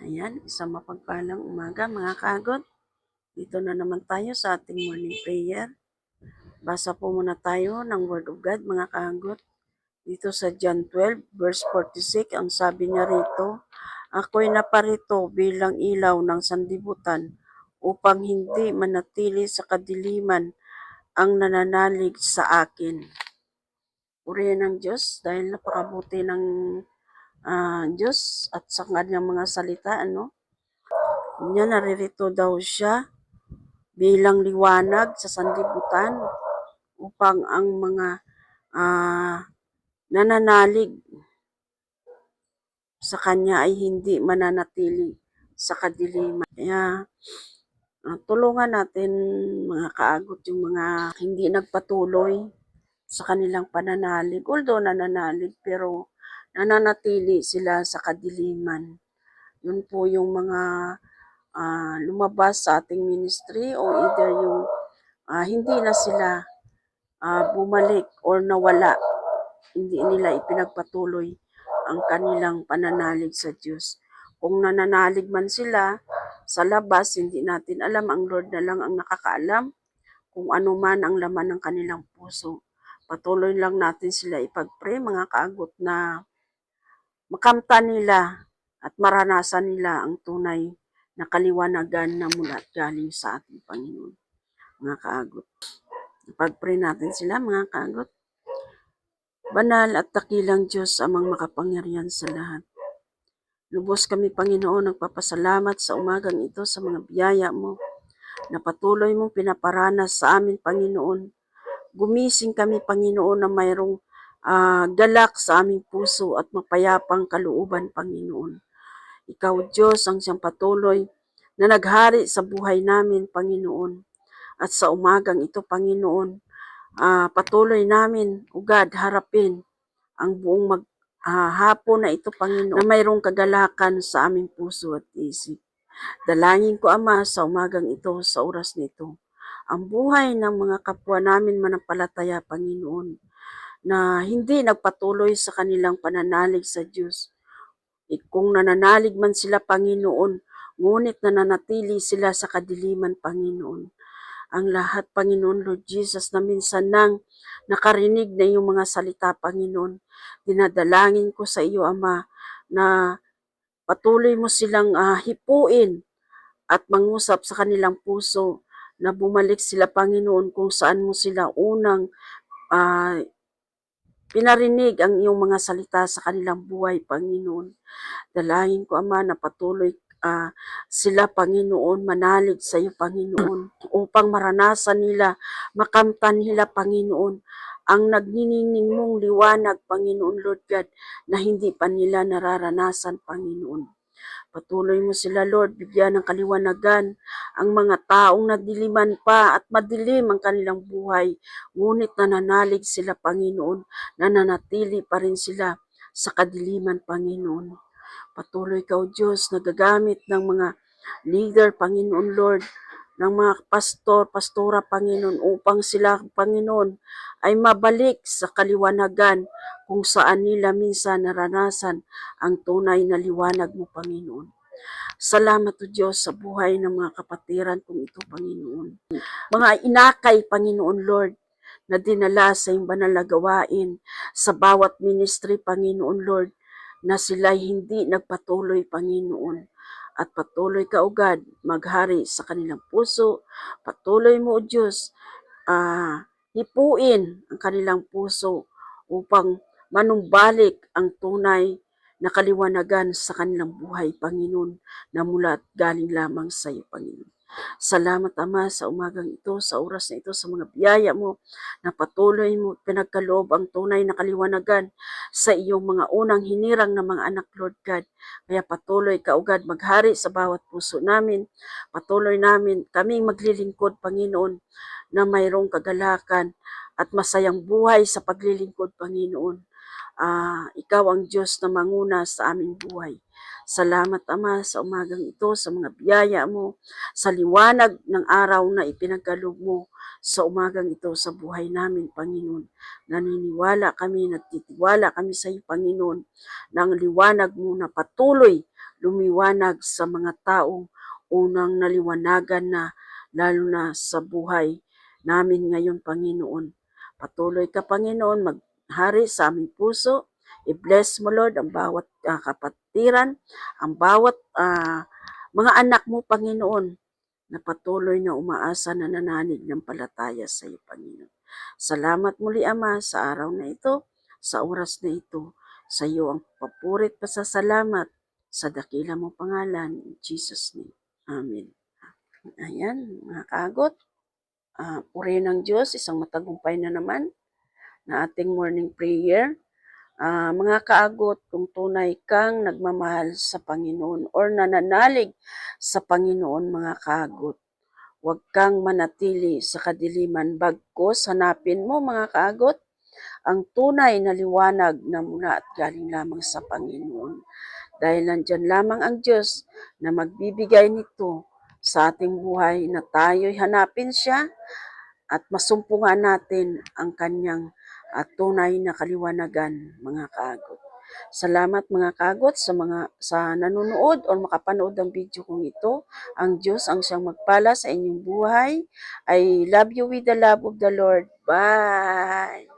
Ayan, isang mapagpalang umaga mga kaagot. Dito na naman tayo sa ating morning prayer. Basa po muna tayo ng Word of God mga kaagot. Dito sa John 12 verse 46, ang sabi niya rito, "Ako'y naparito bilang ilaw ng sanlibutan upang hindi manatili sa kadiliman ang nananalig sa akin." Purihin ng Diyos dahil napakabuti ng Diyos at sa kanyang mga salita, Niya naririto daw siya bilang liwanag sa sanlibutan upang ang mga nananalig sa kanya ay hindi mananatili sa kadiliman. Kaya tulungan natin mga kaagot yung mga hindi nagpatuloy sa kanilang pananalig. Although nananalig pero nananatili sila sa kadiliman. Yun po yung mga lumabas sa ating ministry o either yung hindi na sila bumalik or nawala. Hindi nila ipinagpatuloy ang kanilang pananalig sa Diyos. Kung nananalig man sila sa labas, hindi natin alam. Ang Lord na lang ang nakakaalam kung ano man ang laman ng kanilang puso. Patuloy lang natin sila ipag-pray mga kaagot na makamta nila at maranasan nila ang tunay na kaliwanagan na mula at galing sa ating Panginoon. Mga kaagot. Ipag-pray natin sila mga kaagot. Banal at dakilang Diyos, amang makapangyarihan sa lahat. Lubos kami, Panginoon, nagpapasalamat sa umagang ito sa mga biyaya mo na patuloy mong pinaparanas sa amin, Panginoon. Gumising kami, Panginoon, na mayroong galak sa aming puso at mapayapang kalooban, Panginoon. Ikaw, Diyos, ang siyang patuloy na naghari sa buhay namin, Panginoon. At sa umagang ito, Panginoon, patuloy namin, ugad, harapin ang buong hapon na ito, Panginoon, na mayroong kagalakan sa aming puso at isip. Dalangin ko, Ama, sa umagang ito, sa oras nito, ang buhay ng mga kapwa namin manampalataya, Panginoon, na hindi nagpatuloy sa kanilang pananalig sa Diyos. Kung nananalig man sila, Panginoon, ngunit nananatili sila sa kadiliman, Panginoon. Ang lahat, Panginoon, Lord Jesus, na minsan nang nakarinig na iyong mga salita, Panginoon, dinadalangin ko sa iyo, Ama, na patuloy mo silang hipuin at mangusap sa kanilang puso na bumalik sila, Panginoon, kung saan mo sila unang pinarinig ang iyong mga salita sa kanilang buhay, Panginoon. Dalangin ko, Ama, na patuloy sila, Panginoon, manalig sa iyo, Panginoon, upang maranasan nila, makamtan nila, Panginoon, ang nagniningning mong liwanag, Panginoon, Lord God, na hindi pa nila nararanasan, Panginoon. Patuloy mo sila, Lord, bigyan ng kaliwanagan ang mga taong nadiliman pa at madilim ang kanilang buhay. Ngunit nananalig sila, Panginoon, nananatili pa rin sila sa kadiliman, Panginoon. Patuloy ka, O Diyos, nagagamit ng mga leader, Panginoon, Lord, ng mga pastora, Panginoon, upang sila, Panginoon, ay mabalik sa kaliwanagan kung saan nila minsan naranasan ang tunay na liwanag mo, Panginoon. Salamat, O Diyos, sa buhay ng mga kapatiran kong ito, Panginoon. Mga inakay, Panginoon, Lord, na dinala sa iyong banal na gawain sa bawat ministry, Panginoon, Lord, na sila'y hindi nagpatuloy, Panginoon. At patuloy ka, ugad, maghari sa kanilang puso. Patuloy mo, O Diyos, hipuin ang kanilang puso upang manumbalik ang tunay na kaliwanagan sa kanilang buhay, Panginoon, na mula at galing lamang sa iyo, Panginoon. Salamat, Ama, sa umagang ito, sa oras na ito, sa mga biyaya mo na patuloy mo pinagkaloob ang tunay na kaliwanagan sa iyong mga unang hinirang na mga anak, Lord God. Kaya patuloy ka, ugad, maghari sa bawat puso namin. Patuloy namin kaming maglilingkod, Panginoon, na mayroong kagalakan at masayang buhay sa paglilingkod, Panginoon. Ikaw ang Diyos na manguna sa aming buhay. Salamat, Ama, sa umagang ito, sa mga biyaya mo, sa liwanag ng araw na ipinagkaloob mo sa umagang ito sa buhay namin, Panginoon. Naniniwala kami, nagtitiwala kami sa iyo, Panginoon, na ang liwanag mo na patuloy lumiwanag sa mga taong unang naliwanagan na, lalo na sa buhay namin ngayon, Panginoon. Patuloy ka, Panginoon, maghari sa aming puso. I-bless mo, Lord, ang bawat kapatiran, ang bawat mga anak mo, Panginoon, na patuloy na umaasa na nananig ng palataya sa iyo, Panginoon. Salamat muli, Ama, sa araw na ito, sa oras na ito. Sa iyo ang papurit pasasalamat sa dakila mong pangalan. In Jesus' name. Amen. Ayan, mga kaagot. Purihin ng Diyos, isang matagumpay na naman na ating morning prayer. Mga kaagot, kung tunay kang nagmamahal sa Panginoon or nananalig sa Panginoon, mga kaagot, huwag kang manatili sa kadiliman, bagkus hanapin mo, mga kaagot, ang tunay na liwanag na mula at galing lamang sa Panginoon. Dahil nandyan lamang ang Diyos na magbibigay nito sa ating buhay, na tayo'y hanapin siya at masumpungan natin ang kanyang tunay na kaliwanagan, mga kaagot. Salamat, mga kaagot, sa nanonood o makapanood ng video kong ito. Ang Diyos ang siyang magpala sa inyong buhay. I love you with the love of the Lord. Bye!